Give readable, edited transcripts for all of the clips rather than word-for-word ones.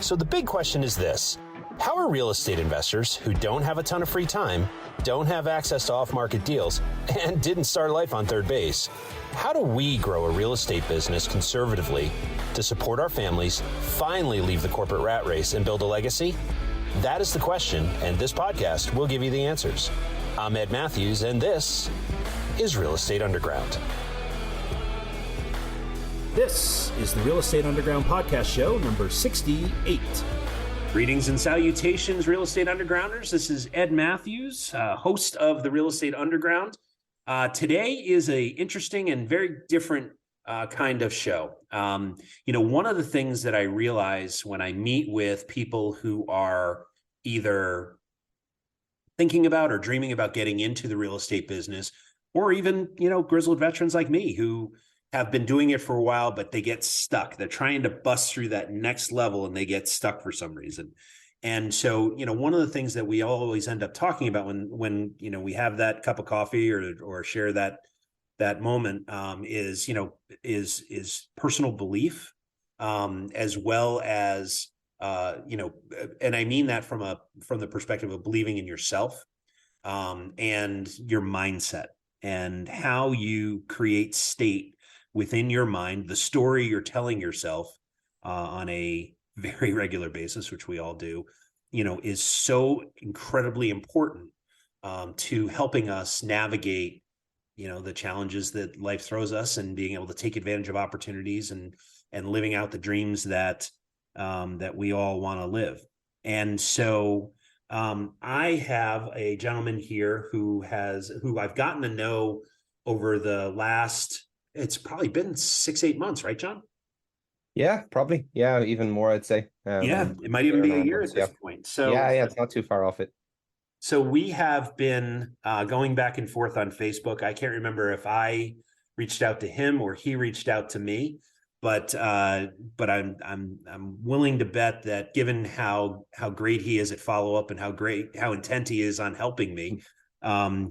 So the big question is this: how are real estate investors who don't have a ton of free time, don't have access to off-market deals, and didn't start life on third base, how do we grow a real estate business conservatively to support our families, finally leave the corporate rat race, and build a legacy? That is the question, and this podcast will give you the answers. I'm Ed Matthews, and this is Real Estate Underground. This is the Real Estate Underground podcast show number 68. Greetings and salutations, Real Estate Undergrounders. This is Ed Matthews, host of the Real Estate Underground. Today is a interesting and very different kind of show. One of the things that I realize when I meet with people who are either thinking about or dreaming about getting into the real estate business, or even, grizzled veterans like me who have been doing it for a while, but they get stuck. They're trying to bust through that next level and they get stuck for some reason. And so, one of the things that we always end up talking about when we have that cup of coffee or share that moment is personal belief, as well as, and I mean that from the perspective of believing in yourself, and your mindset and how you create state within your mind, the story you're telling yourself on a very regular basis, which we all do, is so incredibly important to helping us navigate, the challenges that life throws us and being able to take advantage of opportunities and living out the dreams that we all want to live. And so I have a gentleman here who I've gotten to know over the last, it's probably been 6-8 months, right, John? Yeah, probably. Yeah, even more, I'd say. It might even be a year at this point. So yeah, it's not too far off it. So we have been going back and forth on Facebook. I can't remember if I reached out to him or he reached out to me, but I'm willing to bet that given how great he is at follow up and how intent he is on helping me,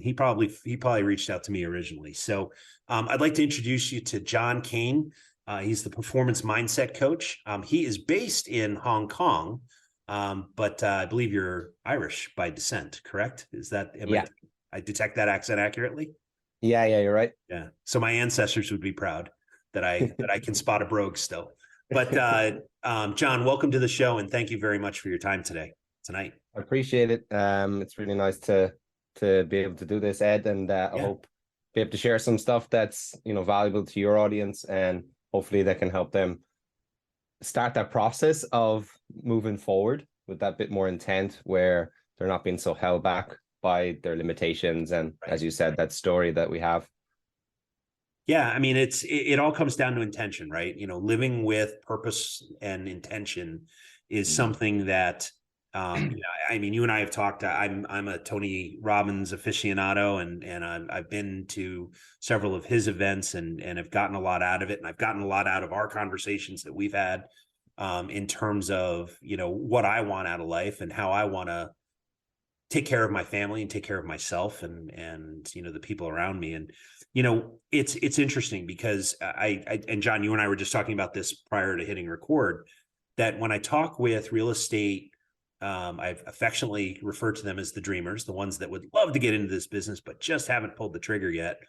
he probably reached out to me originally. So I'd like to introduce you to John Keane. He's the performance mindset coach. He is based in Hong Kong, but I believe you're Irish by descent, correct? Is that, I detect that accent accurately? Yeah, you're right. Yeah. So my ancestors would be proud that I can spot a brogue still. But John, welcome to the show, and thank you very much for your time tonight. I appreciate it. It's really nice to be able to do this, Ed, and I hope be able to share some stuff that's valuable to your audience, and hopefully that can help them start that process of moving forward with that bit more intent, where they're not being so held back by their limitations and, as you said, that story that we have. Yeah, I mean, it all comes down to intention, right? Living with purpose and intention is something that you and I have talked. I'm a Tony Robbins aficionado, and I've been to several of his events and have gotten a lot out of it. And I've gotten a lot out of our conversations that we've had in terms of, what I want out of life and how I want to take care of my family and take care of myself and the people around me. And, it's interesting because and John, you and I were just talking about this prior to hitting record, that when I talk with real estate, I've affectionately referred to them as the dreamers, the ones that would love to get into this business, but just haven't pulled the trigger yet.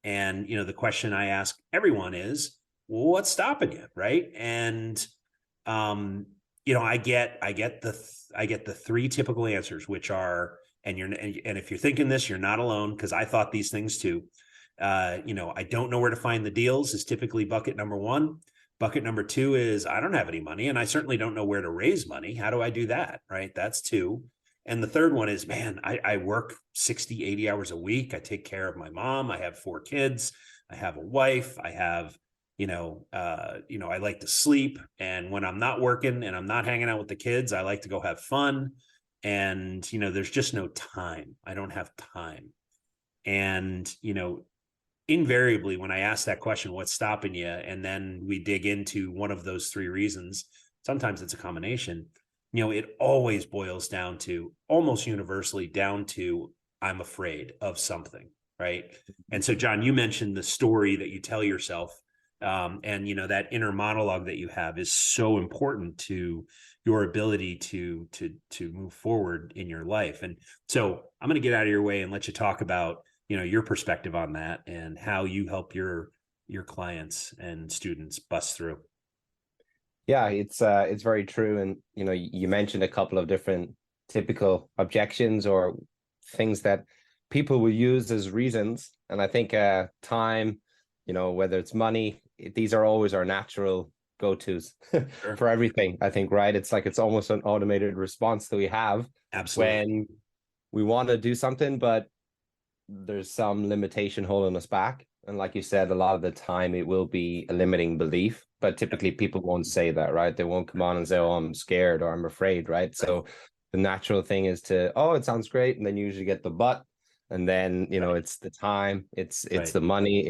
And, the question I ask everyone is, well, what's stopping you? Right. And, I get the three typical answers, which are, and if you're thinking this, you're not alone, because I thought these things too. I don't know where to find the deals is typically bucket number one. Bucket number two is I don't have any money, and I certainly don't know where to raise money. How do I do that? Right. That's two. And the third one is, man, I work 60, 80 hours a week. I take care of my mom. I have 4 kids. I have a wife. I have, I like to sleep. And when I'm not working and I'm not hanging out with the kids, I like to go have fun. And, there's just no time. I don't have time. And, invariably, when I ask that question, what's stopping you? And then we dig into one of those 3 reasons. Sometimes it's a combination. It always boils down to, almost universally down to, I'm afraid of something, right? And so, John, you mentioned the story that you tell yourself And that inner monologue that you have is so important to your ability to move forward in your life. And so I'm going to get out of your way and let you talk about your perspective on that and how you help your clients and students bust through. Yeah, it's very true. And you mentioned a couple of different typical objections or things that people will use as reasons. And I think time, whether it's money, these are always our natural go-tos Sure. for everything, I think, right? It's like it's almost an automated response that we have Absolutely. when we want to do something, but there's some limitation holding us back. And like you said, a lot of the time it will be a limiting belief, but typically people won't say that, right? They won't come on and say, oh, I'm scared or I'm afraid, right? So the natural thing is to, oh, it sounds great. And then you usually get the but, and then, it's the time, it's the money,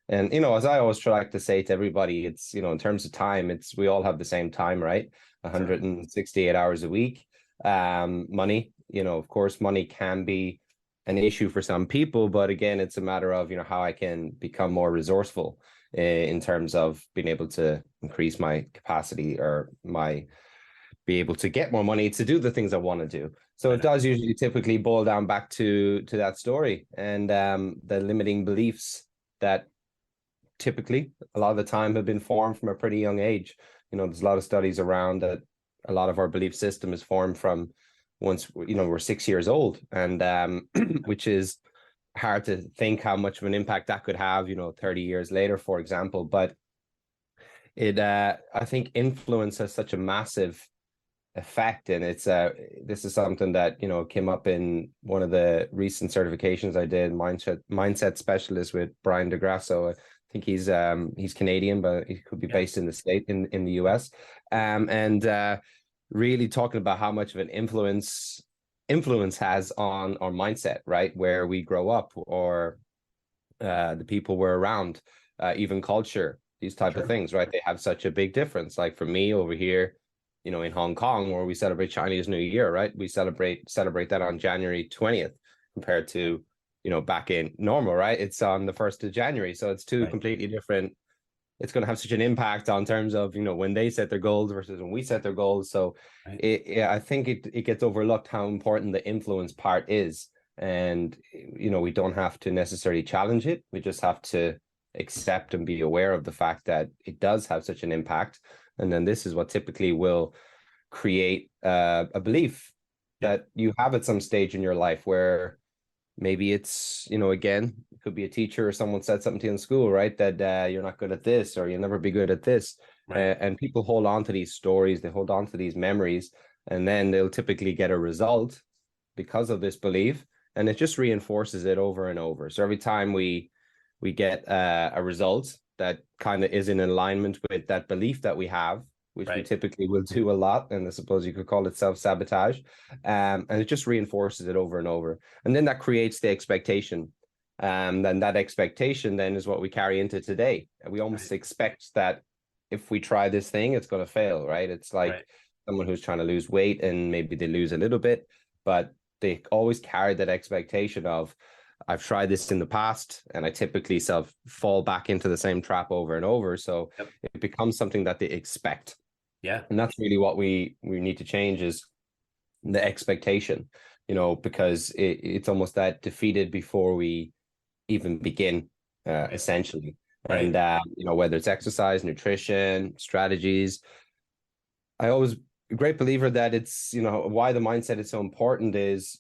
and, as I always try to say to everybody, it's, in terms of time, we all have the same time, right? 168 hours a week. Money, of course, money can be an issue for some people, but again, it's a matter of how I can become more resourceful in terms of being able to increase my capacity or be able to get more money to do the things I want to do. So it does usually typically boil down back to that story and the limiting beliefs that typically a lot of the time have been formed from a pretty young age. There's a lot of studies around that a lot of our belief system is formed from once we're 6 years old, and which is hard to think how much of an impact that could have 30 years later, for example. But it I think influence has such a massive effect, and it's this is something that came up in one of the recent certifications I did, mindset specialist with Brian DeGrasso. I think he's Canadian, but he could be based in the US, and really talking about how much of an influence has on our mindset, right? Where we grow up, or the people we're around, even culture, these type of things, right? They have such a big difference. Like for me over here, in Hong Kong, where we celebrate Chinese New Year, right? We celebrate that on January 20th compared to, back in normal, right? It's on the 1st of January. So it's two completely different. It's going to have such an impact on terms of, when they set their goals versus when we set their goals. So I think it gets overlooked how important the influence part is. And, we don't have to necessarily challenge it. We just have to accept and be aware of the fact that it does have such an impact. And then this is what typically will create a belief that you have at some stage in your life where maybe it's, again, it could be a teacher or someone said something to you in school, right? That you're not good at this or you'll never be good at this. And people hold on to these stories, they hold on to these memories, and then they'll typically get a result because of this belief. And it just reinforces it over and over. So every time we get a result that kind of is in alignment with that belief that we have, which we typically will do a lot, and I suppose you could call it self-sabotage, and it just reinforces it over and over. And then that creates the expectation. Then that expectation then is what we carry into today. And we almost expect that if we try this thing, it's going to fail, right? It's like someone who's trying to lose weight and maybe they lose a little bit, but they always carry that expectation of, I've tried this in the past and I typically fall back into the same trap over and over. So it becomes something that they expect. Yeah. And that's really what we need to change, is the expectation, because it's almost that defeated before we even begin, essentially. And, whether it's exercise, nutrition, strategies, I always a great believer that it's, why the mindset is so important is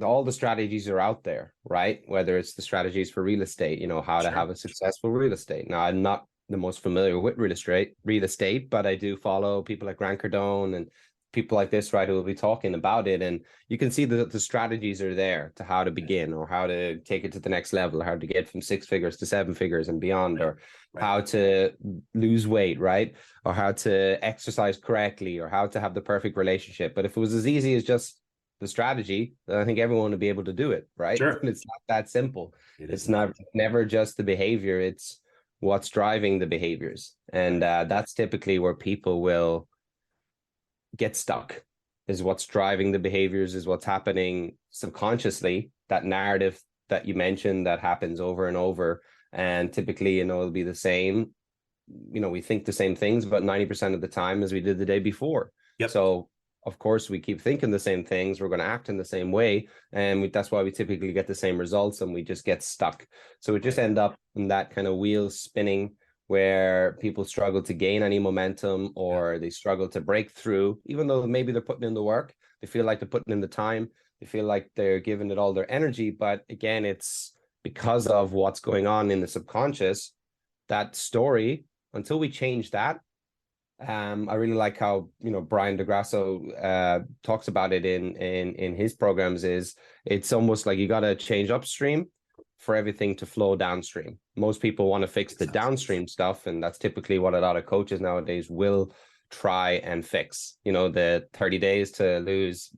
all the strategies are out there, right? Whether it's the strategies for real estate, how to have a successful real estate. Now, I'm not the most familiar with real estate, but I do follow people like Grant Cardone and people like this, right, who will be talking about it. And you can see that the strategies are there to how to begin, or how to take it to the next level, or how to get from 6 figures to 7 figures and beyond, or how to lose weight, right? Or how to exercise correctly, or how to have the perfect relationship. But if it was as easy as just the strategy, then I think everyone would be able to do it, right? Sure. It's not that simple. It's never just the behavior. It's what's driving the behaviors. And that's typically where people will get stuck, is what's driving the behaviors, is what's happening subconsciously, that narrative that you mentioned that happens over and over. And typically, it'll be the same. We think the same things about 90% of the time as we did the day before. Yep. So of course we keep thinking the same things, we're going to act in the same way, and that's why we typically get the same results, and we just get stuck. So we just end up in that kind of wheel spinning where people struggle to gain any momentum, or they struggle to break through, even though maybe they're putting in the work. They feel like they're putting in the time, they feel like they're giving it all their energy, but again, it's because of what's going on in the subconscious, that story. Until we change that, I really like how Brian DeGrasso talks about it in his programs. Is it's almost like you got to change upstream for everything to flow downstream. Most people want to fix the downstream stuff, and that's typically what a lot of coaches nowadays will try and fix. The 30 days to lose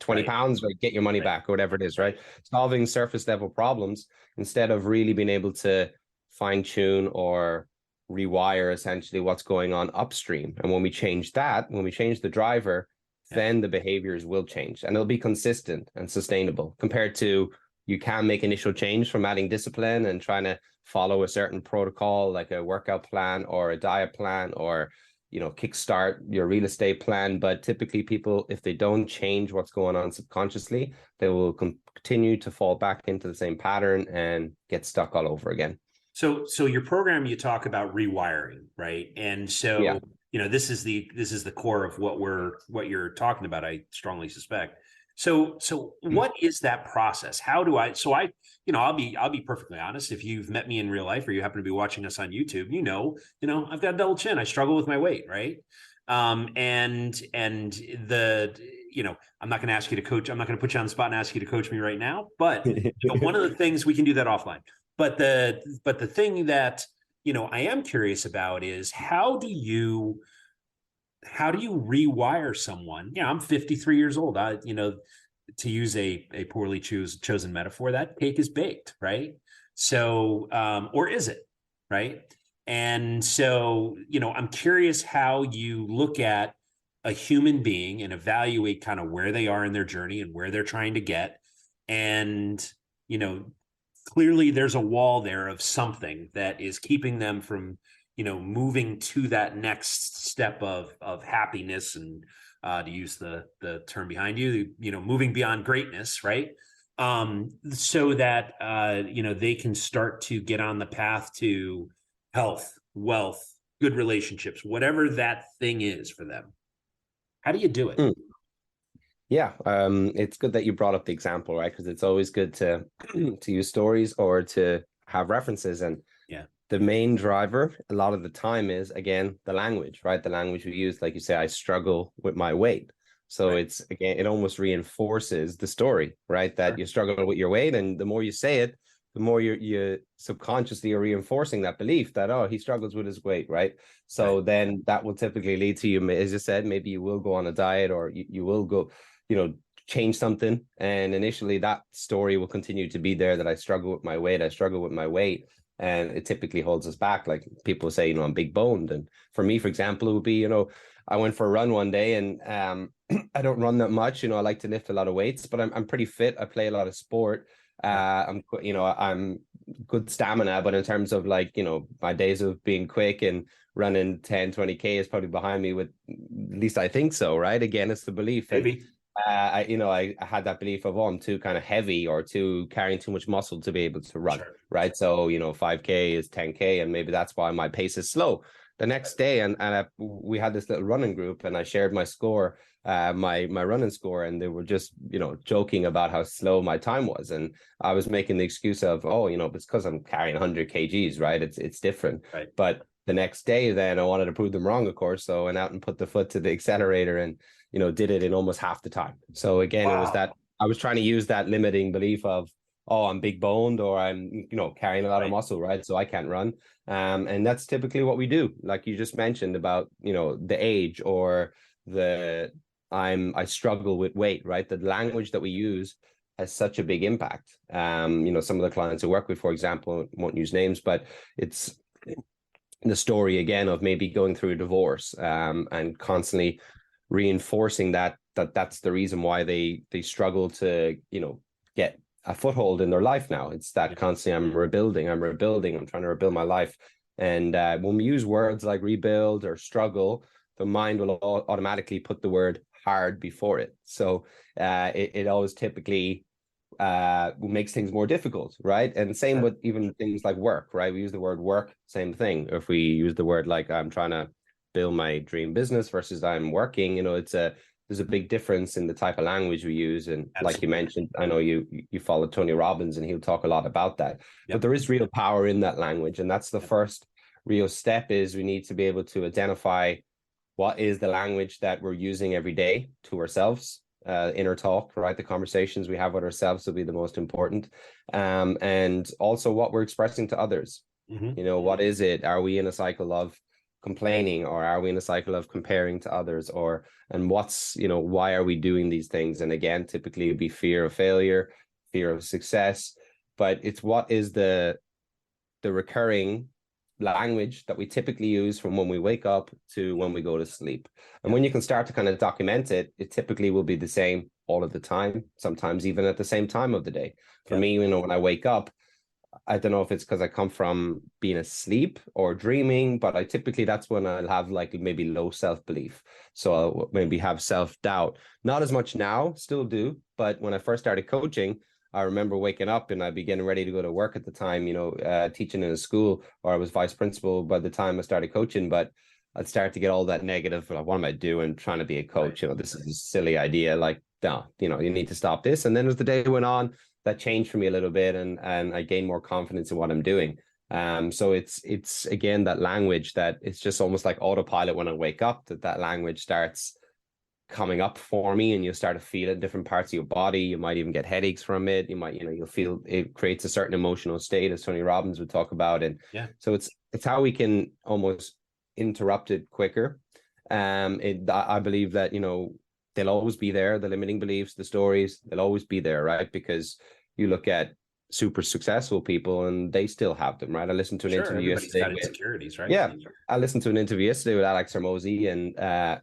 20 pounds or get your money back, or whatever it is, right? Solving surface level problems instead of really being able to fine tune or rewire essentially what's going on upstream. And when we change the driver, then the behaviors will change, and it'll be consistent and sustainable, compared to you can make initial change from adding discipline and trying to follow a certain protocol, like a workout plan or a diet plan, or kickstart your real estate plan. But typically people, if they don't change what's going on subconsciously, they will continue to fall back into the same pattern and get stuck all over again. So your program, you talk about rewiring, right? And so, this is the core of what you're talking about, I strongly suspect. So what is that process? How do I'll be perfectly honest. If you've met me in real life, or you happen to be watching us on YouTube, I've got a double chin. I struggle with my weight, right? And I'm not going to ask you to coach. I'm not going to put you on the spot and ask you to coach me right now, but one of the things, we can do that offline. But the thing that, I am curious about is how do you rewire someone? I'm 53 years old. To use a poorly chosen metaphor, that cake is baked, right? So, or is it, right? And so, I'm curious how you look at a human being and evaluate kind of where they are in their journey and where they're trying to get. And, clearly there's a wall there of something that is keeping them from, moving to that next step of happiness, and to use the term behind you, moving beyond greatness, right? So that, they can start to get on the path to health, wealth, good relationships, whatever that thing is for them. How do you do it? Yeah, it's good that you brought up the example, right? Because it's always good to use stories or to have references. And the main driver a lot of the time is, again, the language, right? The language we use, like you say, I struggle with my weight. So it's, again, it almost reinforces the story, right? That you struggle with your weight, and the more you say it, the more you subconsciously are reinforcing that belief that, oh, he struggles with his weight, right? So then that will typically lead to you, as you said, maybe you will go on a diet, or you will go, change something. And initially that story will continue to be there, that I struggle with my weight. And it typically holds us back. Like people say, I'm big boned. And for me, for example, it would be, I went for a run one day, and I don't run that much. I like to lift a lot of weights, but I'm pretty fit. I play a lot of sport. I'm good stamina, but in terms of my days of being quick and running 10, 20K is probably behind me, with, at least I think so, right? Again, it's the belief. Maybe. I had that belief of, I'm too kind of heavy, or carrying too much muscle to be able to run, right? So, 5K is 10K, and maybe that's why my pace is slow. The next day, and we had this little running group, and I shared my score, my running score, and they were just, joking about how slow my time was. And I was making the excuse of, it's because I'm carrying 100 kgs, right? It's different. Right. But the next day, then I wanted to prove them wrong, of course. So I went out and put the foot to the accelerator, and did it in almost half the time. So again, It was that I was trying to use that limiting belief of, oh, I'm big boned, or I'm, carrying a lot of muscle, right? So I can't run. And that's typically what we do. Like you just mentioned about, the age, or I struggle with weight, right? The language that we use has such a big impact. Some of the clients I work with, for example, won't use names, but it's the story again of maybe going through a divorce, and constantly reinforcing that's the reason why they struggle to get a foothold in their life now. It's that constantly, I'm rebuilding, I'm trying to rebuild my life. And when we use words like rebuild or struggle, the mind will automatically put the word hard before it. So it always typically makes things more difficult, right? And same with even things like work, right? We use the word work, same thing. If we use the word like I'm trying to build my dream business versus I'm working, there's a big difference in the type of language we use. And Absolutely. like you mentioned, I know you follow Tony Robbins and he'll talk a lot about that. But there is real power in that language. And that's the first real step, is we need to be able to identify what is the language that we're using every day to ourselves. Inner talk, right? The conversations we have with ourselves will be the most important. And also what we're expressing to others. What is it? Are we in a cycle of complaining, or are we in a cycle of comparing to others, and what's, why are we doing these things? And again, typically it'd be fear of failure, fear of success, but it's what is the recurring language that we typically use from when we wake up to when we go to sleep. And when you can start to kind of document it, it typically will be the same all of the time, sometimes even at the same time of the day. For me, when I wake up, I don't know if it's because I come from being asleep or dreaming, but that's when I'll have like maybe low self-belief. So I'll maybe have self-doubt. Not as much now, still do. But when I first started coaching, I remember waking up and I'd be getting ready to go to work at the time, teaching in a school, or I was vice principal by the time I started coaching. But I'd start to get all that negative, like, what am I doing trying to be a coach? This is a silly idea. Like, no, you need to stop this. And then as the day went on, that changed for me a little bit, and I gained more confidence in what I'm doing. So it's again that language that it's just almost like autopilot when I wake up, that language starts coming up for me, and you'll start to feel it in different parts of your body. You might even get headaches from it. You might, you'll feel it creates a certain emotional state, as Tony Robbins would talk about. And so it's how we can almost interrupt it quicker. I believe that, they'll always be there. The limiting beliefs, the stories, they'll always be there, right? Because you look at super successful people and they still have them, right? I listened to an interview yesterday. Everybody's got insecurities, right? Yeah. I listened to an interview yesterday with Alex Hormozy, and I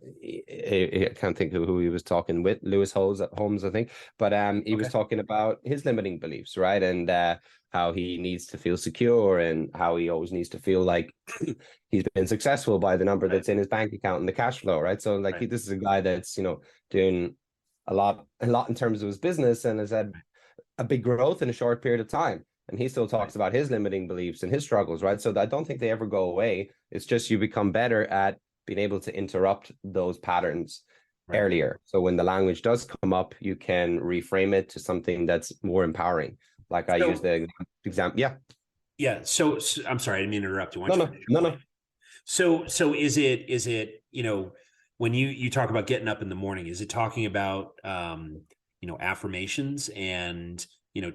can't think of who he was talking with, Lewis Holmes, I think. But he was talking about his limiting beliefs, right? And how he needs to feel secure, and how he always needs to feel like he's been successful by the number that's in his bank account and the cash flow, right? So this is a guy that's, doing a lot in terms of his business, and has had a big growth in a short period of time. And he still talks about his limiting beliefs and his struggles, right? So I don't think they ever go away. It's just you become better at being able to interrupt those patterns earlier. So when the language does come up, you can reframe it to something that's more empowering. Like I use the example. Yeah. So I'm sorry, I didn't mean to interrupt you. No. So is it, when you talk about getting up in the morning, is it talking about, affirmations and,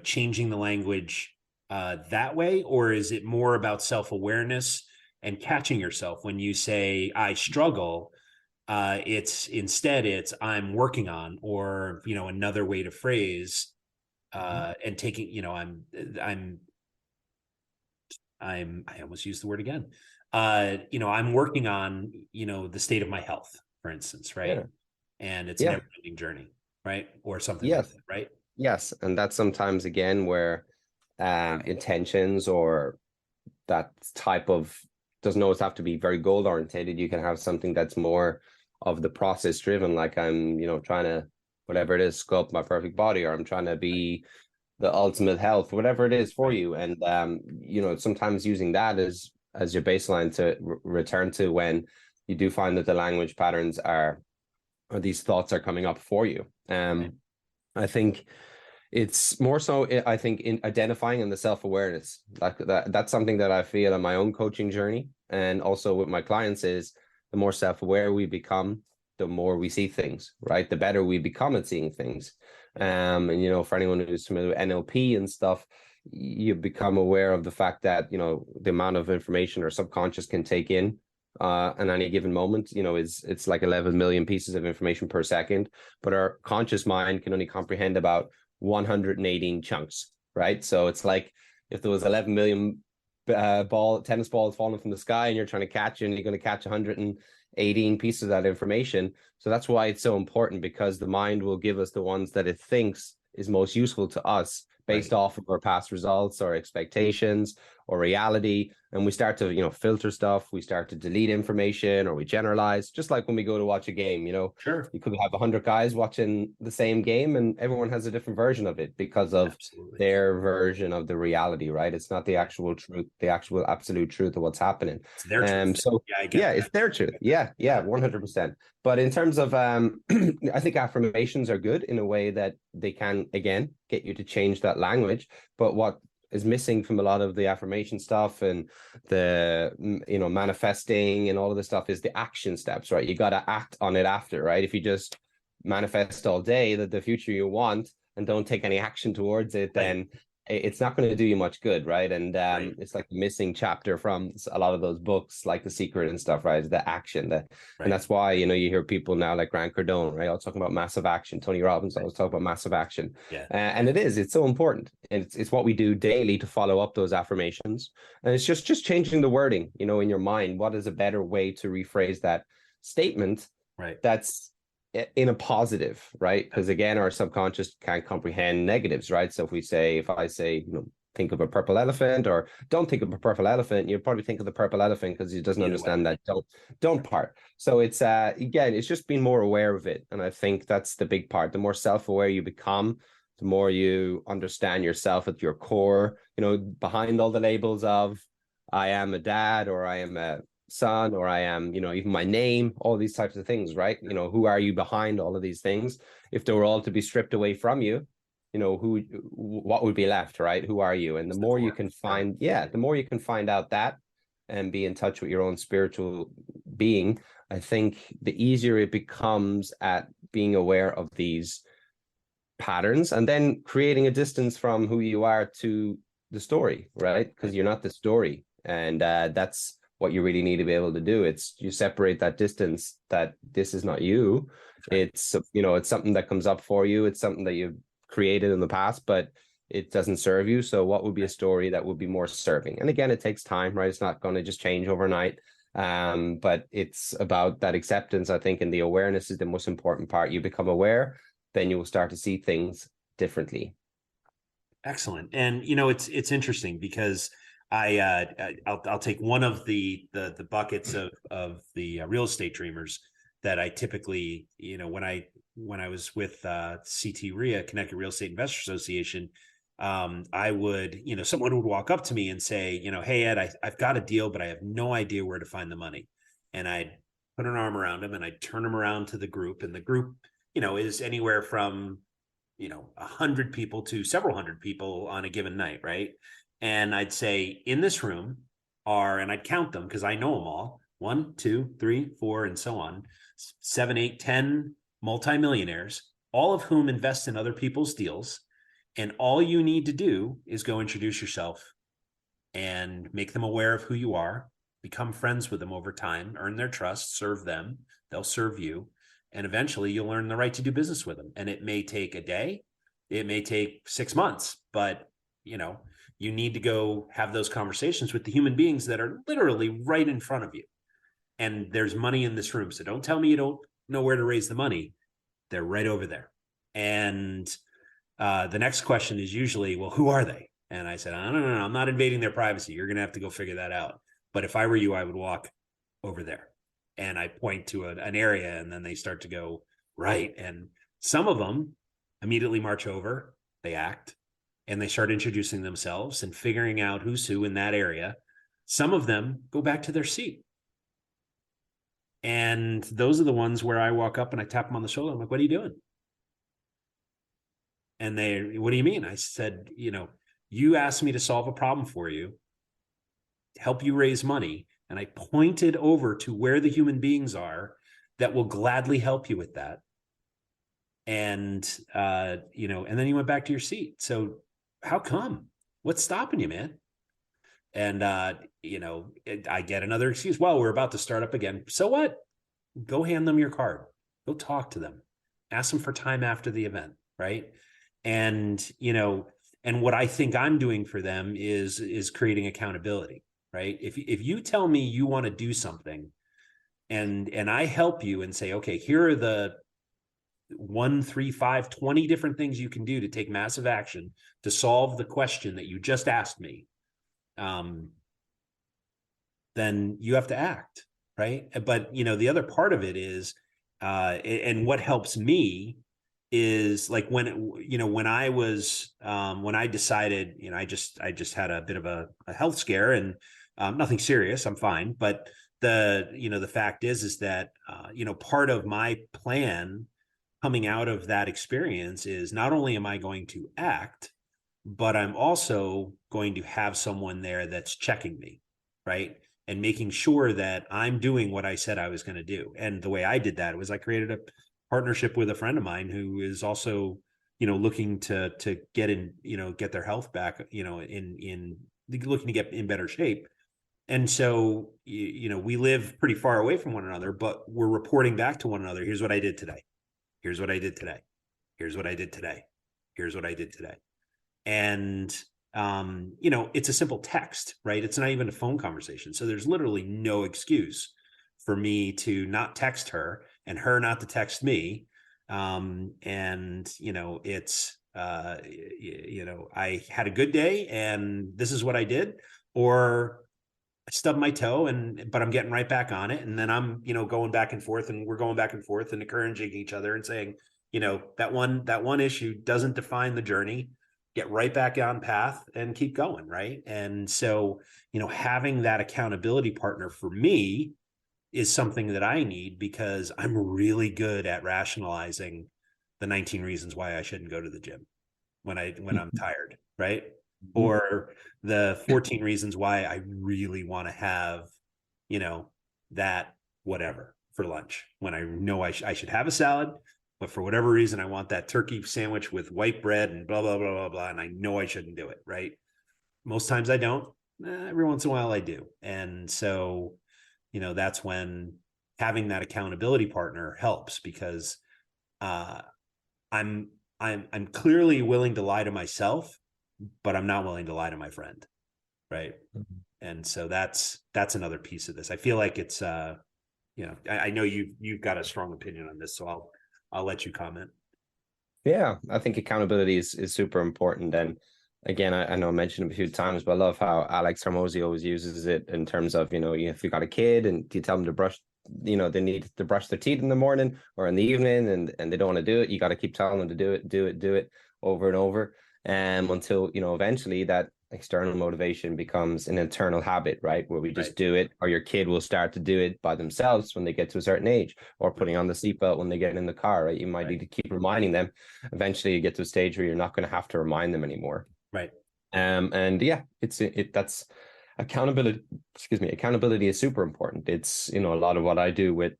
changing the language that way? Or is it more about self-awareness and catching yourself when you say, I struggle? It's I'm working on, or, another way to phrase, and taking, I almost used the word again. I'm working on, the state of my health, for instance, right? And it's a never-ending journey, right? Or something like that, right? Yes. And that's sometimes, again, where intentions or that type of doesn't always have to be very goal oriented. You can have something that's more of the process driven, like I'm, trying to, whatever it is, sculpt my perfect body, or I'm trying to be the ultimate health, whatever it is for you. And, sometimes using that as your baseline to return to when you do find that the language patterns or these thoughts are coming up for you. I think it's more so, I think, in identifying in the self-awareness, like that's something that I feel on my own coaching journey, and also with my clients, is the more self-aware we become, the more we see things, right? The better we become at seeing things. And, for anyone who's familiar with NLP and stuff, you become aware of the fact that, the amount of information our subconscious can take in at any given moment, it's like 11 million pieces of information per second, but our conscious mind can only comprehend about 118 chunks, right? So it's like if there was 11 million tennis balls falling from the sky and you're trying to catch it, and you're going to catch 118 pieces of that information. So that's why it's so important, because the mind will give us the ones that it thinks is most useful to us, based off of our past results or expectations or reality. And we start to, filter stuff. We start to delete information, or we generalize, just like when we go to watch a game. Sure. You could have 100 guys watching the same game and everyone has a different version of it because of their version of the reality, right? It's not the actual truth, the actual absolute truth of what's happening. It's their truth. So it's their truth. Yeah, 100%. But in terms of, I think affirmations are good in a way that they can, again, get you to change that language. But what is missing from a lot of the affirmation stuff and the, manifesting and all of this stuff is the action steps, right? You got to act on it after, right? If you just manifest all day that the future you want and don't take any action towards it, then it's not going to do you much good, right? And it's like the missing chapter from a lot of those books, like The Secret and stuff, right? The action, and that's why you hear people now like Grant Cardone, right? All talking about massive action. Tony Robbins always talk about massive action, and it's so important, and it's what we do daily to follow up those affirmations, and it's just changing the wording, in your mind. What is a better way to rephrase that statement? Right. That's in a positive, right? Because again, our subconscious can't comprehend negatives, right? So if I say, think of a purple elephant, or don't think of a purple elephant, you'll probably think of the purple elephant because he doesn't understand that don't part. So it's again, it's just being more aware of it. And I think that's the big part. The more self-aware you become, the more you understand yourself at your core, behind all the labels of I am a dad, or I am a son, or I am, even my name, all these types of things, right? Who are you behind all of these things? If they were all to be stripped away from you, what would be left, right? Who are you? And the more you can find, the more you can find out that and be in touch with your own spiritual being, I think the easier it becomes at being aware of these patterns and then creating a distance from who you are to the story, right? Because you're not the story. And that's what you really need to be able to do. It's you separate that distance, that this is not you. It's, it's something that comes up for you. It's something that you've created in the past, but it doesn't serve you. So what would be a story that would be more serving? And again, it takes time, right? It's not going to just change overnight. But it's about that acceptance, I think, and the awareness is the most important part. You become aware, then you will start to see things differently. Excellent. And, it's interesting because I'll take one of the buckets of the real estate dreamers that I typically, when I was with CT RIA, Connecticut Real Estate Investor Association, I would, someone would walk up to me and say, hey, Ed, I've got a deal, but I have no idea where to find the money. And I'd put an arm around him and I'd turn him around to the group, and the group, is anywhere from, 100 people to several hundred people on a given night. Right. And I'd say, in this room and I'd count them because I know them all, 1, 2, 3, 4, and so on, 7, 8, 10 multimillionaires, all of whom invest in other people's deals. And all you need to do is go introduce yourself and make them aware of who you are, become friends with them over time, earn their trust, serve them, they'll serve you. And eventually you'll earn the right to do business with them. And it may take a day, it may take 6 months, but you need to go have those conversations with the human beings that are literally right in front of you. And there's money in this room. So don't tell me you don't know where to raise the money. They're right over there. And the next question is usually, well, who are they? And I said, no, I'm not invading their privacy. You're going to have to go figure that out. But if I were you, I would walk over there. And I point to an area, and then they start to go, right. And some of them immediately march over, they act, and they start introducing themselves and figuring out who's who in that area. Some of them go back to their seat. And those are the ones where I walk up and I tap them on the shoulder. I'm like, what are you doing? And what do you mean? I said, you asked me to solve a problem for you, help you raise money. And I pointed over to where the human beings are that will gladly help you with that. And, and then you went back to your seat. So how come? What's stopping you, man? And, I get another excuse. Well, we're about to start up again. So what? Go hand them your card. Go talk to them. Ask them for time after the event. Right. And, and what I think I'm doing for them is creating accountability. Right. If you tell me you want to do something and I help you and say, okay, here are the 1, 3, 5, 20 different things you can do to take massive action to solve the question that you just asked me, then you have to act, right? But the other part of it is, and what helps me is like when I was when I decided, I just had a bit of a health scare, and nothing serious, I'm fine, but the fact is that part of my plan coming out of that experience is not only am I going to act, but I'm also going to have someone there that's checking me, right? And making sure that I'm doing what I said I was going to do. And the way I did that was I created a partnership with a friend of mine who is also, looking to get in, get their health back, in looking to get in better shape. And so, we live pretty far away from one another, but we're reporting back to one another. Here's what I did today. Here's what I did today. Here's what I did today. Here's what I did today. And, it's a simple text, right? It's not even a phone conversation. So there's literally no excuse for me to not text her and her not to text me. It's, I had a good day and this is what I did, or I stubbed my toe but I'm getting right back on it. And then I'm, going back and forth, and we're going back and forth and encouraging each other and saying, that one issue doesn't define the journey. Get right back on path and keep going. Right. And so, having that accountability partner for me is something that I need, because I'm really good at rationalizing the 19 reasons why I shouldn't go to the gym when I'm tired. Right. Or the 14 reasons why I really want to have, that whatever for lunch, when I know I should have a salad, but for whatever reason, I want that turkey sandwich with white bread and blah, blah, blah, blah, blah. And I know I shouldn't do it. Right. Most times I don't. Every once in a while I do. And so, that's when having that accountability partner helps, because I'm clearly willing to lie to myself, but I'm not willing to lie to my friend. Right. Mm-hmm. And so that's another piece of this. I feel like it's, I know you've got a strong opinion on this, so I'll let you comment. Yeah, I think accountability is super important. And again, I know I mentioned it a few times, but I love how Alex Hormozy always uses it in terms of, if you got a kid and you tell them to brush, they need to brush their teeth in the morning or in the evening, and they don't want to do it, you got to keep telling them to do it over and over. Until, eventually that external motivation becomes an internal habit, right? Where we just do it, or your kid will start to do it by themselves when they get to a certain age, or putting on the seatbelt when they get in the car, right? You might need to keep reminding them. Eventually you get to a stage where you're not going to have to remind them anymore. Right. And yeah, that's accountability. Accountability is super important. It's, a lot of what I do with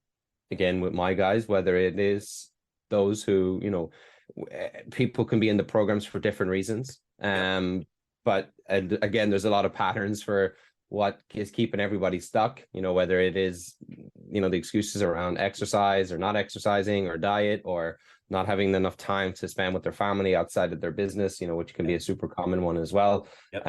my guys, whether it is those who, people can be in the programs for different reasons. But again, there's a lot of patterns for what is keeping everybody stuck, whether it is, the excuses around exercise or not exercising, or diet, or not having enough time to spend with their family outside of their business, which can be a super common one as well. Yep.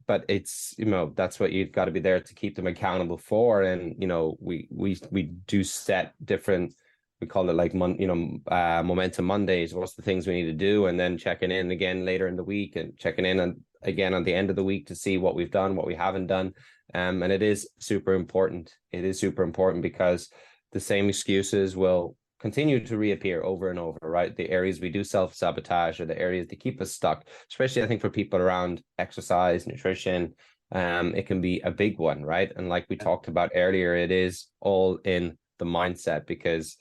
But it's, that's what you've got to be there to keep them accountable for. And, we do set different, we call it like, Momentum Mondays. What's the things we need to do? And then checking in again later in the week, and checking in again at the end of the week to see what we've done, what we haven't done. And it is super important. It is super important, because the same excuses will continue to reappear over and over, right? The areas we do self-sabotage are the areas that keep us stuck, especially I think for people around exercise, nutrition. It can be a big one, right? And like we talked about earlier, it is all in the mindset, because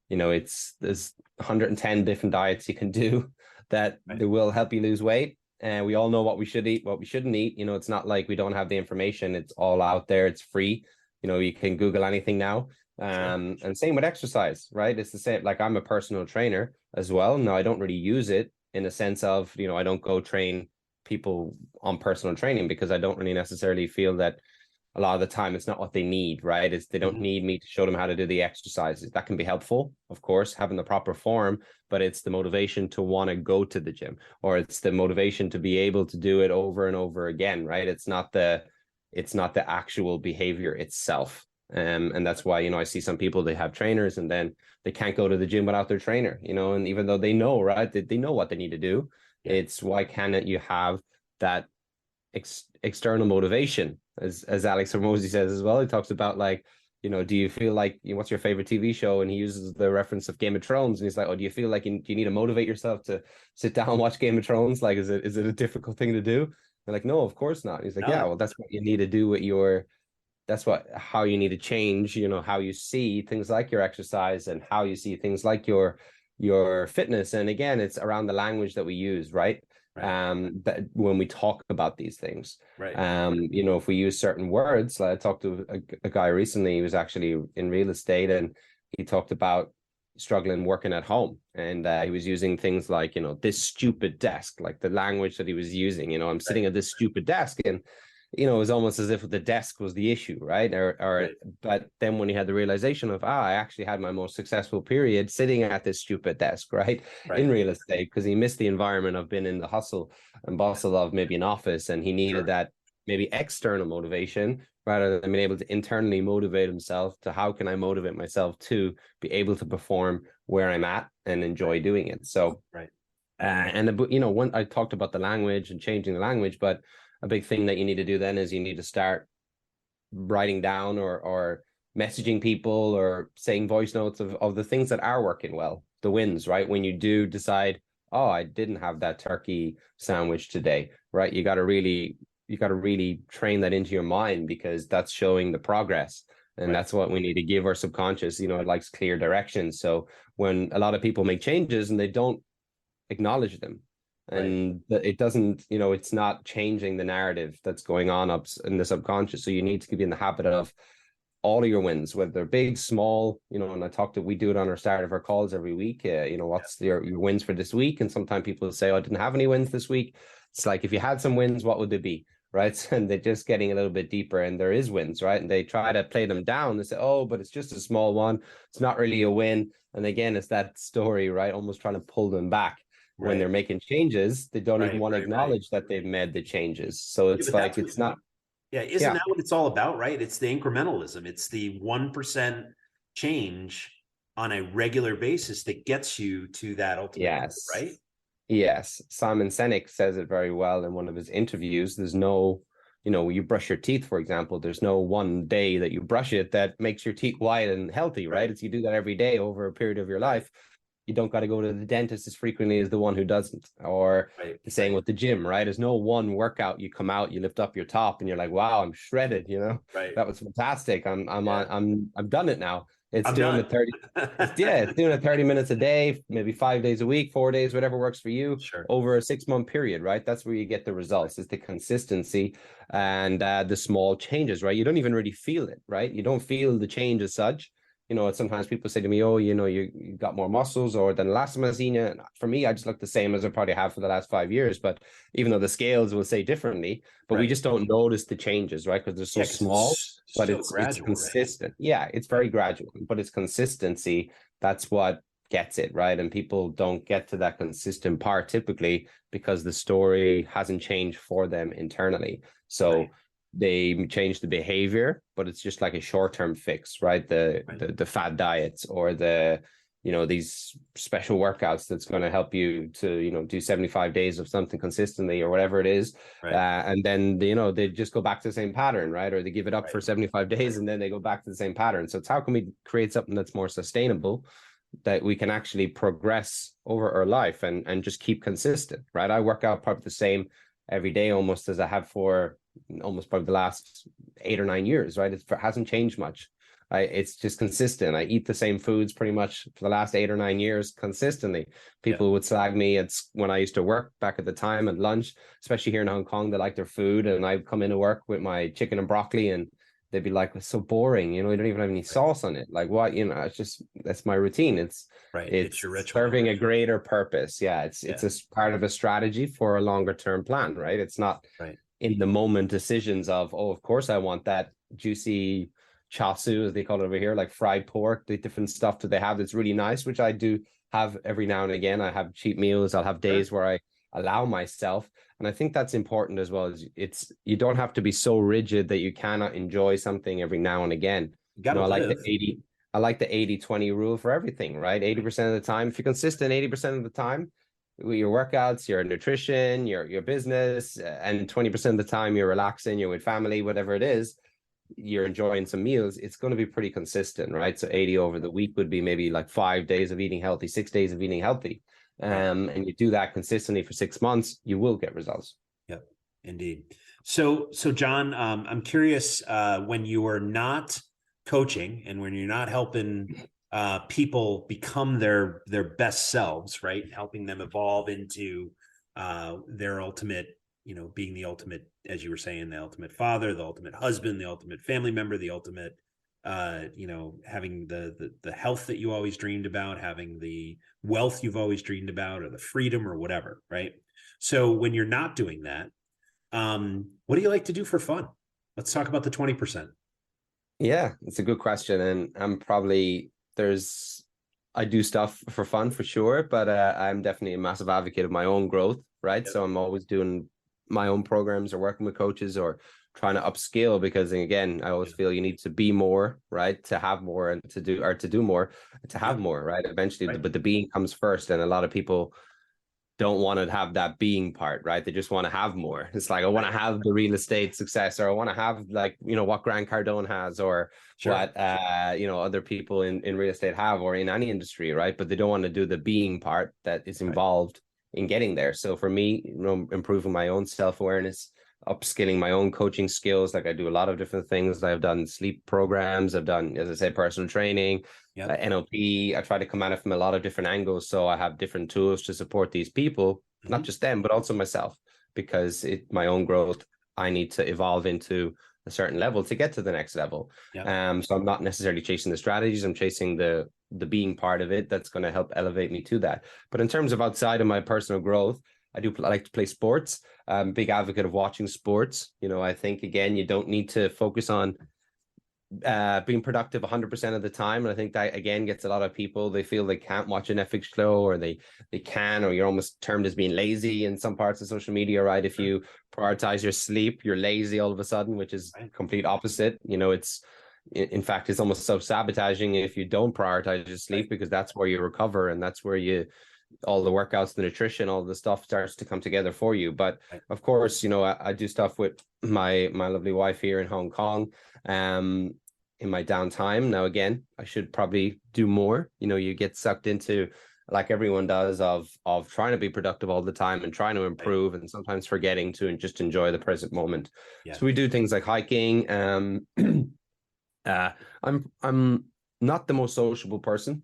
there's 110 different diets you can do that they will help you lose weight. And we all know what we should eat, what we shouldn't eat. It's not like we don't have the information. It's all out there. It's free. You can Google anything now. And same with exercise, right? It's the same. Like, I'm a personal trainer as well. Now, I don't really use it in a sense of, I don't go train people on personal training, because I don't really necessarily feel that a lot of the time it's not what they need, right? It's they don't need me to show them how to do the exercises. That can be helpful, of course, having the proper form, but it's the motivation to want to go to the gym, or it's the motivation to be able to do it over and over again, right? It's not the actual behavior itself. And that's why, I see some people, they have trainers and then they can't go to the gym without their trainer, and even though they know, right, they know what they need to do. Yeah. It's why can't you have that external motivation, as Alex Hormozy says as well. He talks about like, do you feel like, what's your favorite TV show? And he uses the reference of Game of Thrones, and he's like, oh, do you feel like you need to motivate yourself to sit down and watch Game of Thrones? Like, is it a difficult thing to do? They're like, no, of course not. He's like, yeah, well, that's what you need to do with how you need to change, how you see things like your exercise and how you see things like your fitness. And again, it's around the language that we use, right? But when we talk about these things, right. If we use certain words, like I talked to a guy recently, he was actually in real estate, and he talked about struggling working at home, and he was using things like, this stupid desk, like the language that he was using, I'm sitting at this stupid desk, and it was almost as if the desk was the issue, right? Right. But then when he had the realization of, I actually had my most successful period sitting at this stupid desk, right? In real estate, because he missed the environment of being in the hustle and bustle of maybe an office, and he needed that maybe external motivation rather than being able to internally motivate himself to how can I motivate myself to be able to perform where I'm at and enjoy doing it. So, when I talked about the language and changing the language, but a big thing that you need to do then is you need to start writing down or messaging people or saying voice notes of the things that are working well, the wins, right? When you do decide, oh, I didn't have that turkey sandwich today, right? You got to really train that into your mind, because that's showing the progress. And that's what we need to give our subconscious. It likes clear directions. So when a lot of people make changes and they don't acknowledge them, and it doesn't, it's not changing the narrative that's going on up in the subconscious. So you need to be in the habit of all of your wins, whether they're big, small, and we do it on our start of our calls every week. What's your wins for this week? And sometimes people say, oh, I didn't have any wins this week. It's like, if you had some wins, what would they be? Right. And they're just getting a little bit deeper, and there is wins, right? And they try to play them down. They say, oh, but it's just a small one. It's not really a win. And again, it's that story, right? Almost trying to pull them back. When they're making changes, they don't even want to acknowledge that they've made the changes. So it's like, it's not. Yeah. Isn't that what it's all about, right? It's the incrementalism. It's the 1% change on a regular basis that gets you to that ultimate goal, right? Yes. Simon Sinek says it very well in one of his interviews. There's no, you brush your teeth, for example, there's no one day that you brush it that makes your teeth white and healthy, right? It's you do that every day over a period of your life. You don't got to go to the dentist as frequently as the one who doesn't, or the saying with the gym, right? There's no one workout. You come out, you lift up your top, and you're like, wow, I'm shredded. That was fantastic. I've done it now. It's doing the 30. It's doing it 30 minutes a day, maybe 5 days a week, 4 days, whatever works for you, over a 6-month period, right? That's where you get the results. Is the consistency and the small changes, right? You don't even really feel it, right? You don't feel the change as such. Sometimes people say to me, oh, you got more muscles or than the last time I seen you. And for me, I just look the same as I probably have for the last 5 years. But even though the scales will say differently, but we just don't notice the changes, right? Because they're so small, but it's consistent. Right? Yeah, it's very gradual, but it's consistency. That's what gets it, right? And people don't get to that consistent part typically because the story hasn't changed for them internally. So they change the behavior, but it's just like a short-term fix, right? The fad diets or these special workouts that's going to help you to, do 75 days of something consistently or whatever it is. And then, they just go back to the same pattern, right? Or they give it up for 75 days and then they go back to the same pattern. So it's how can we create something that's more sustainable, that we can actually progress over our life and just keep consistent, right? I work out probably the same every day almost as I have for almost probably the last 8 or 9 years, right? It hasn't changed much. It's just consistent. I eat the same foods pretty much for the last 8 or 9 years consistently. People would slag me. It's when I used to work back at the time at lunch, especially here in Hong Kong, they like their food. And I'd come into work with my chicken and broccoli and they'd be like, it's so boring. You don't even have any sauce on it. Like what, it's just, that's my routine. It's your ritual. Serving a greater purpose. Yeah. It's a part of a strategy for a longer term plan, right? It's not in the moment decisions of, oh, of course I want that juicy chop suey, as they call it over here, like fried pork, the different stuff that they have that's really nice, which I do have every now and again. I have cheat meals. I'll have days where I allow myself. And I think that's important as well. You don't have to be so rigid that you cannot enjoy something every now and again. You You got to know, live. I like the 80-20 rule for everything, right? 80% of the time, if you're consistent 80% of the time, with your workouts, your nutrition, your business, and 20% of the time you're relaxing, you're with family, whatever it is, you're enjoying some meals, it's going to be pretty consistent, right? So 80 over the week would be maybe like 5 days of eating healthy, 6 days of eating healthy. Right. And you do that consistently for 6 months, you will get results. Yep, indeed. So John, I'm curious, when you are not coaching and when you're not helping people become their best selves, right? Helping them evolve into their ultimate, being the ultimate, as you were saying, the ultimate father, the ultimate husband, the ultimate family member, the ultimate, having the health that you always dreamed about, having the wealth you've always dreamed about, or the freedom or whatever, right? So when you're not doing that, what do you like to do for fun? Let's talk about the 20%. Yeah, it's a good question. And I do stuff for fun for sure, but I'm definitely a massive advocate of my own growth, right? Yep. So I'm always doing my own programs or working with coaches or trying to upskill because again, I always feel you need to be more, right? To have more and to do more, to have more, right? Eventually, Right. but the being comes first. And a lot of people don't want to have that being part, right? They just want to have more. It's like, I want to have the real estate success, or I want to have like, what Grant Cardone has, or Sure. what, other people in real estate have, or in any industry, right? But they don't want to do the being part that is involved in getting there. So for me, improving my own self-awareness, upskilling my own coaching skills. Like I do a lot of different things. I've done sleep programs. I've done, as I say, personal training, NLP. I try to come at it from a lot of different angles. So I have different tools to support these people, not just them, but also myself, because my own growth, I need to evolve into a certain level to get to the next level. So I'm not necessarily chasing the strategies. I'm chasing the being part of it that's going to help elevate me to that. But in terms of outside of my personal growth, I like to play sports. I'm a big advocate of watching sports. I think, again, you don't need to focus on being productive 100% of the time. And I think that, again, gets a lot of people, they feel they can't watch an Netflix show, or they can, or you're almost termed as being lazy in some parts of social media, right? If you prioritize your sleep, you're lazy all of a sudden, which is complete opposite. In fact, it's almost self-sabotaging if you don't prioritize your sleep, because that's where you recover, and that's where all the workouts, the nutrition, all the stuff starts to come together for you. But of course, I do stuff with my lovely wife here in Hong Kong, in my downtime. Now, again, I should probably do more. You get sucked into, like everyone does, of trying to be productive all the time and trying to improve, and sometimes forgetting to just enjoy the present moment. So we do things like hiking. I'm not the most sociable person.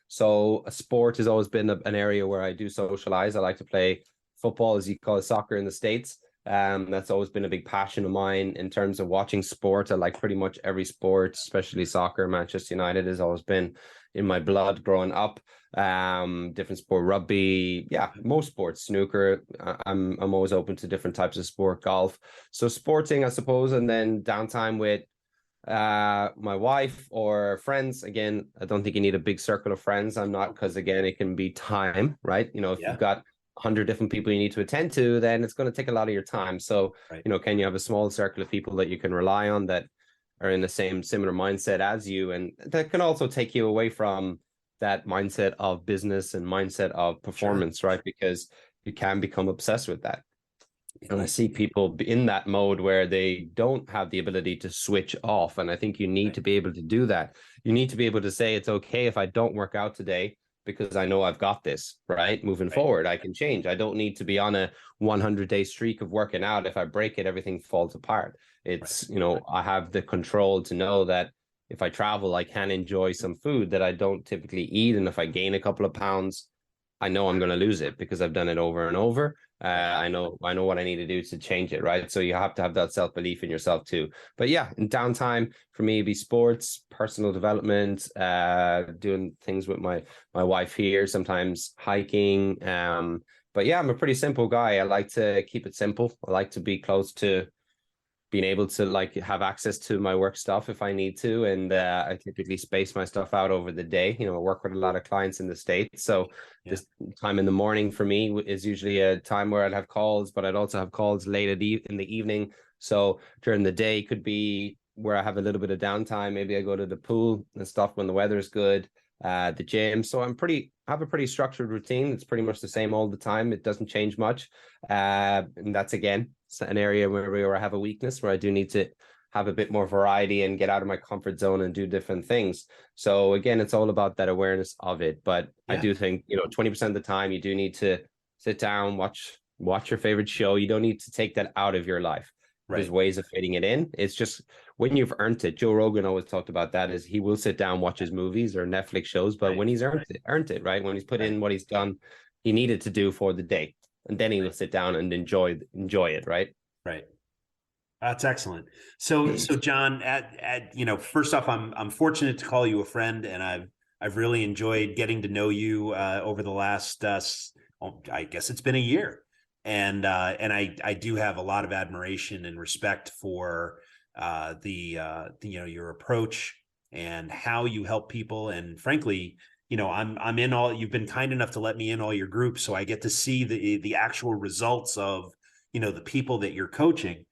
So a sport has always been an area where I do socialize. I like to play football, as you call it, soccer in the States. That's always been a big passion of mine in terms of watching sport. I like pretty much every sport, especially soccer. Manchester United has always been in my blood growing up. Different sport, rugby, most sports, snooker. I'm always open to different types of sport, golf. So sporting, I suppose, and then downtime with my wife or friends. Again, I don't think you need a big circle of friends. I'm not, because again, it can be time, right? If you've got 100 different people you need to attend to, then it's going to take a lot of your time. So can you have a small circle of people that you can rely on, that are in the similar mindset as you, and that can also take you away from that mindset of business and mindset of performance, right? Because you can become obsessed with that. And I see people in that mode where they don't have the ability to switch off. And I think you need to be able to do that. You need to be able to say, it's okay if I don't work out today, because I know I've got this, right? Moving forward, I can change. I don't need to be on a 100-day streak of working out. If I break it, everything falls apart. It's, I have the control to know that if I travel, I can enjoy some food that I don't typically eat. And if I gain a couple of pounds, I know I'm going to lose it, because I've done it over and over. I know what I need to do to change it, right? So you have to have that self-belief in yourself too. But yeah, in downtime for me, it'd be sports, personal development, doing things with my wife here, sometimes hiking. But yeah, I'm a pretty simple guy. I like to keep it simple. I like to be close to being able to have access to my work stuff if I need to. And I typically space my stuff out over the day. I work with a lot of clients in the States. So this time in the morning for me is usually a time where I'd have calls, but I'd also have calls late in the evening. So during the day could be where I have a little bit of downtime. Maybe I go to the pool and stuff when the weather's good, the gym. So I have a pretty structured routine. It's pretty much the same all the time. It doesn't change much. And that's, again, an area where I have a weakness, where I do need to have a bit more variety and get out of my comfort zone and do different things. So again, it's all about that awareness of it. But I do think, 20% of the time you do need to sit down, watch your favorite show. You don't need to take that out of your life. Right. There's ways of fitting it in. It's just when you've earned it. Joe Rogan always talked about that, is he will sit down, watch his movies or Netflix shows, but when he's earned it, right? When he's put in what he's done, he needed to do for the day. And then he will sit down and enjoy it, right? Right. That's excellent. So John, first off, I'm fortunate to call you a friend, and I've really enjoyed getting to know you over the last I guess it's been a year, and I do have a lot of admiration and respect for your approach and how you help people, and frankly, I'm in all. You've been kind enough to let me in all your groups, so I get to see the actual results of the people that you're coaching.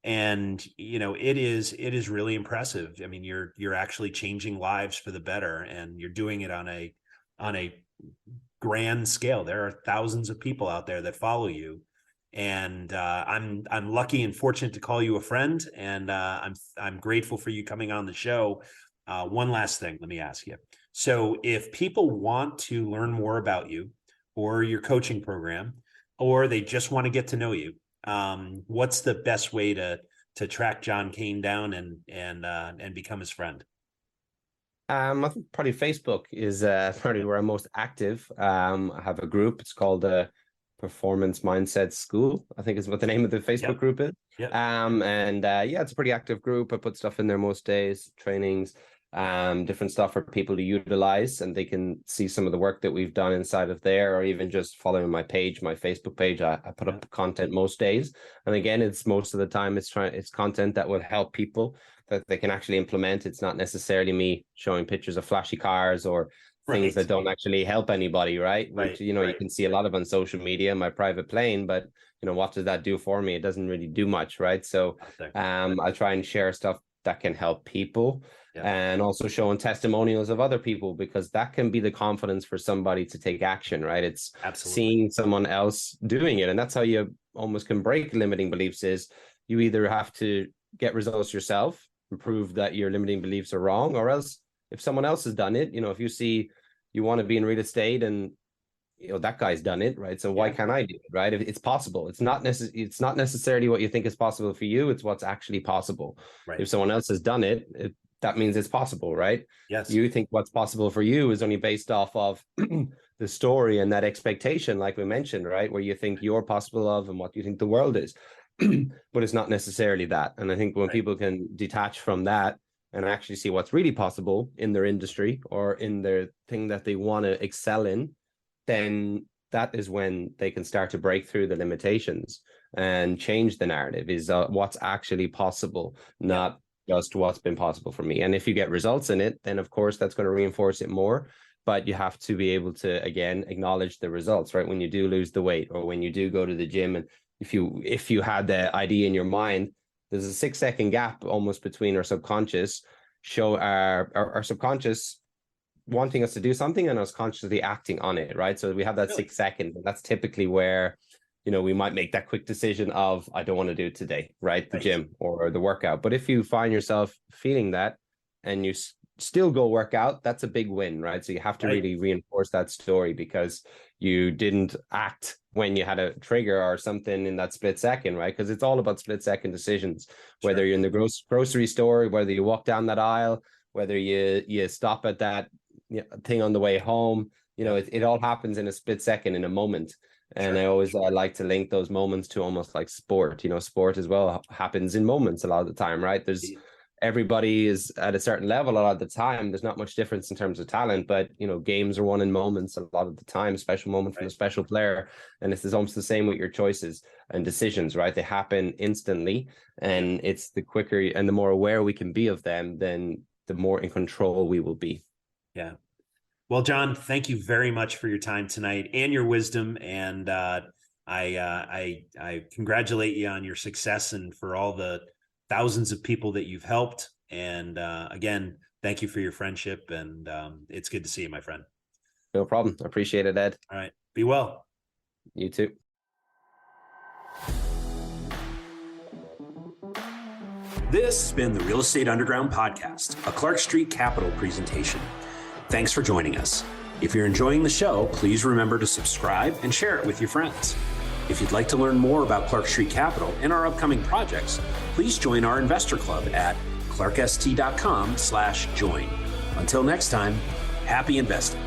And, it is really impressive. I mean, you're actually changing lives for the better, and you're doing it on a grand scale. There are thousands of people out there that follow you. And I'm lucky and fortunate to call you a friend. And I'm grateful for you coming on the show. One last thing, let me ask you. So if people want to learn more about you or your coaching program, or they just want to get to know you, what's the best way to track John Keane down and become his friend? I think probably Facebook is probably where I'm most active. I have a group. It's called Performance Mindset School, I think is what the name of the Facebook group is. Yep. It's a pretty active group. I put stuff in there most days, trainings, different stuff for people to utilize, and they can see some of the work that we've done inside of there, or even just following my Facebook page. I put up content most days, and again, it's most of the time it's content that will help people that they can actually implement. It's not necessarily me showing pictures of flashy cars or things that don't actually help anybody, right? Which you can see a lot of on social media, my private plane, but what does that do for me? It doesn't really do much, right? So I'll try and share stuff that can help people. And also showing testimonials of other people, because that can be the confidence for somebody to take action, right? It's seeing someone else doing it. And that's how you almost can break limiting beliefs, is you either have to get results yourself and prove that your limiting beliefs are wrong, or else if someone else has done it, if you see you want to be in real estate and that guy's done it, right? So why can't I do it, right? If it's possible. It's not necessarily what you think is possible for you. It's what's actually possible. Right. If someone else has done it, that means it's possible, right? Yes. You think what's possible for you is only based off of the story and that expectation, like we mentioned, right? Where you think you're possible of and what you think the world is. But it's not necessarily that. And I think when people can detach from that and actually see what's really possible in their industry or in their thing that they want to excel in, then that is when they can start to break through the limitations and change the narrative, is what's actually possible, not just what's been possible for me. And if you get results in it, then of course that's going to reinforce it more. But you have to be able to, again, acknowledge the results, right? When you do lose the weight, or when you do go to the gym, and if you had the idea in your mind, there's a 6-second gap almost between our subconscious our subconscious wanting us to do something and us consciously acting on it, right? So we have that 6 seconds, and that's typically where we might make that quick decision of, I don't want to do it today, right? The gym or the workout. But if you find yourself feeling that and you still go work out, that's a big win, right? So you have to really reinforce that story, because you didn't act when you had a trigger or something in that split second, right? Because it's all about split second decisions, whether you're in the grocery store, whether you walk down that aisle, whether you stop at that thing on the way home, it all happens in a split second, in a moment. And I always like to link those moments to almost like sport. Sport as well happens in moments a lot of the time, right? Everybody is at a certain level a lot of the time. There's not much difference in terms of talent, but games are won in moments a lot of the time, special moment from a special player. And it's almost the same with your choices and decisions, right? They happen instantly, and it's the quicker and the more aware we can be of them, then the more in control we will be. Yeah. Well, John, thank you very much for your time tonight and your wisdom. And I congratulate you on your success and for all the thousands of people that you've helped. And again, thank you for your friendship, and it's good to see you, my friend. No problem. Appreciate it, Ed. All right. Be well. You too. This has been the Real Estate Underground podcast, a Clark Street Capital presentation. Thanks for joining us. If you're enjoying the show, please remember to subscribe and share it with your friends. If you'd like to learn more about Clark Street Capital and our upcoming projects, please join our investor club at clarkst.com/join. Until next time, happy investing.